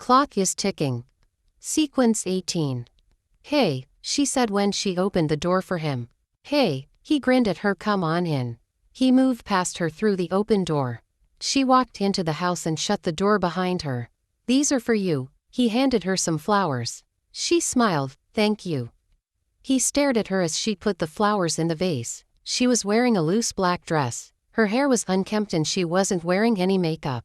Clock is ticking. Sequence 18. Hey, she said when she opened the door for him. Hey, he grinned at her. Come on in. He moved past her through the open door. She walked into the house and shut the door behind her. These are for you. He handed her some flowers. She smiled, thank you. He stared at her as she put the flowers in the vase. She was wearing a loose black dress. Her hair was unkempt and she wasn't wearing any makeup.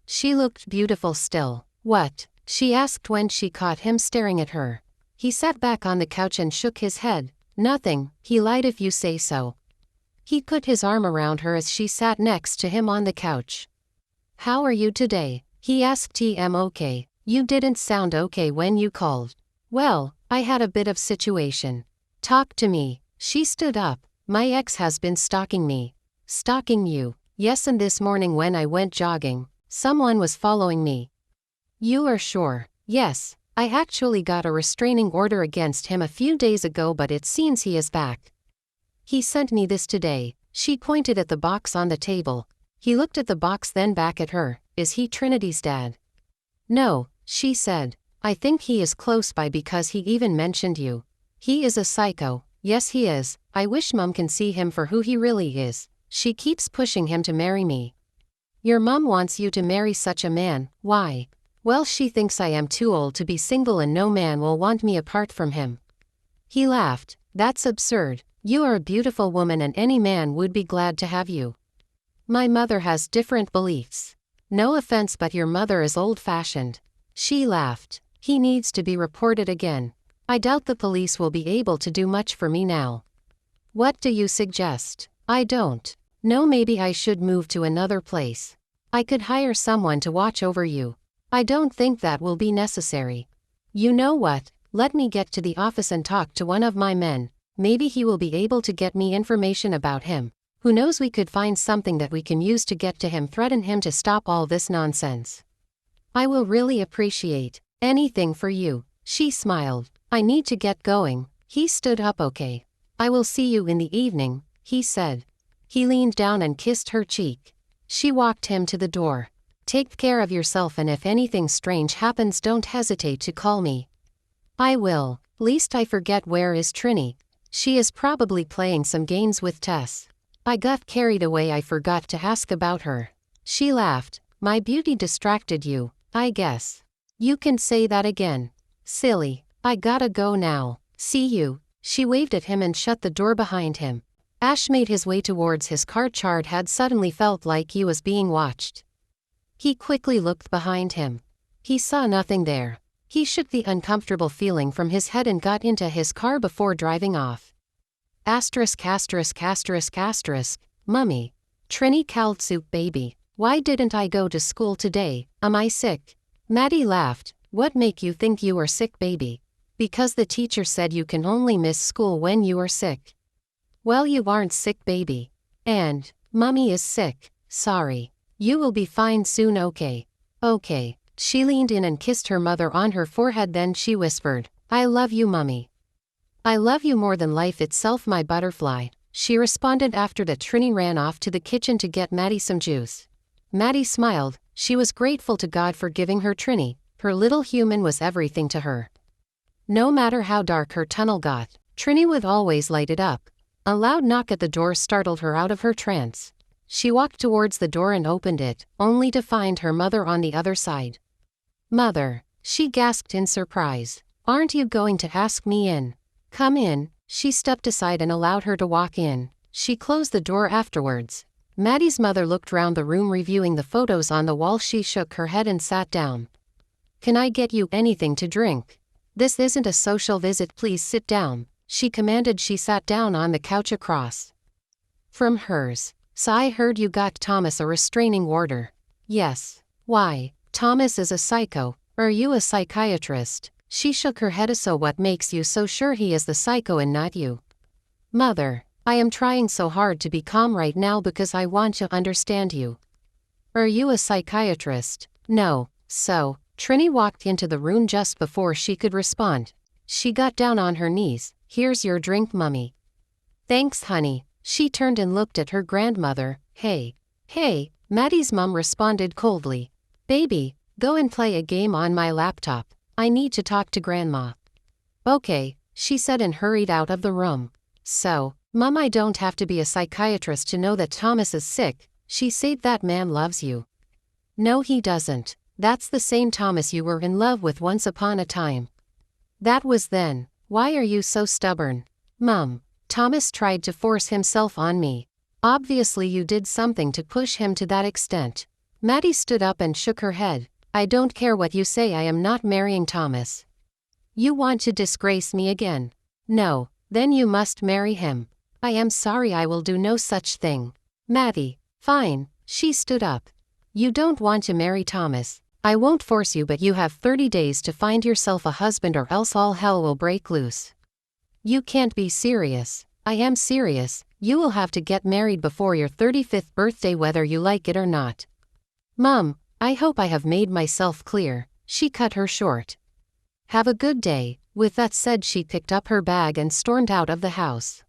She looked beautiful still. What? She asked when she caught him staring at her. He sat back on the couch and shook his head. Nothing, he lied if you say so. He put his arm around her as she sat next to him on the couch. How are you today? He asked. I'm okay. You didn't sound okay when you called. Well, I had a bit of situation. Talk to me. She stood up. My ex has been stalking me. Stalking you? Yes, and this morning when I went jogging, someone was following me. You are sure? Yes. I actually got a restraining order against him a few days ago, but it seems he is back. He sent me this today. She pointed at the box on the table. He looked at the box, then back at her. Is he Trinity's dad? No, she said. I think he is close by because he even mentioned you. He is a psycho. Yes, he is. I wish Mom can see him for who he really is. She keeps pushing him to marry me. Your mom wants you to marry such a man. Why? Well, she thinks I am too old to be single and no man will want me apart from him. He laughed. That's absurd. You are a beautiful woman and any man would be glad to have you. My mother has different beliefs. No offense, but your mother is old-fashioned. She laughed. He needs to be reported again. I doubt the police will be able to do much for me now. What do you suggest? I don't know. Maybe I should move to another place. I could hire someone to watch over you. I don't think that will be necessary. You know what? Let me get to the office and talk to one of my men. Maybe he will be able to get me information about him. Who knows, we could find something that we can use to get to him, threaten him to stop all this nonsense. I will really appreciate anything for you. She smiled. I need to get going. He stood up. Okay. I will see you in the evening, he said. He leaned down and kissed her cheek. She walked him to the door. Take care of yourself, and if anything strange happens, don't hesitate to call me. I will. Least I forget, where is Trinny? She is probably playing some games with Tess. I got carried away, I forgot to ask about her. She laughed. My beauty distracted you, I guess. You can say that again. Silly. I gotta go now. See you. She waved at him and shut the door behind him. Ashe made his way towards his car. Chard had suddenly felt like he was being watched. He quickly looked behind him. He saw nothing there. He shook the uncomfortable feeling from his head and got into his car before driving off. Asterisk. Mummy. Trinny called. Tsup baby. Why didn't I go to school today? Am I sick? Mattie laughed. What make you think you are sick, baby? Because the teacher said you can only miss school when you are sick. Well, you aren't sick, baby. And Mummy is sick. Sorry. You will be fine soon, okay? Okay. She leaned in and kissed her mother on her forehead, then she whispered, I love you, Mummy. I love you more than life itself, my butterfly. She responded after that. Trinny ran off to the kitchen to get Mattie some juice. Mattie smiled. She was grateful to God for giving her Trinny. Her little human was everything to her. No matter how dark her tunnel got, Trinny would always light it up. A loud knock at the door startled her out of her trance. She walked towards the door and opened it, only to find her mother on the other side. Mother, she gasped in surprise. Aren't you going to ask me in? Come in. She stepped aside and allowed her to walk in. She closed the door afterwards. Mattie's mother looked round the room, reviewing the photos on the wall. She shook her head and sat down. Can I get you anything to drink? This isn't a social visit, please sit down, she commanded. She sat down on the couch across from hers. So I heard you got Thomas a restraining order. Yes. Why? Thomas is a psycho. Are you a psychiatrist? She shook her head. So what makes you so sure he is the psycho and not you? Mother, I am trying so hard to be calm right now because I want to understand you. Are you a psychiatrist? No. So, Trinny walked into the room just before she could respond. She got down on her knees. Here's your drink, Mummy. Thanks, honey. She turned and looked at her grandmother. Hey. Hey, Mattie's mom responded coldly. Baby, Go and play a game on my laptop. I need to talk to Grandma. Okay, she said and hurried out of the room. So, Mom, I don't have to be a psychiatrist to know that Thomas is sick. She said that man loves you. No, he doesn't. That's the same Thomas you were in love with once upon a time. That was then. Why are you so stubborn? Mom, Thomas tried to force himself on me. Obviously you did something to push him to that extent. Mattie stood up and shook her head. I don't care what you say, I am not marrying Thomas. You want to disgrace me again? No, then you must marry him. I am sorry, I will do no such thing. Mattie, fine, she stood up. You don't want to marry Thomas. I won't force you, but you have 30 days to find yourself a husband or else all hell will break loose. You can't be serious. I am serious. You will have to get married before your 35th birthday whether you like it or not. Mom, I hope I have made myself clear. She cut her short. Have a good day. With that said, she picked up her bag and stormed out of the house.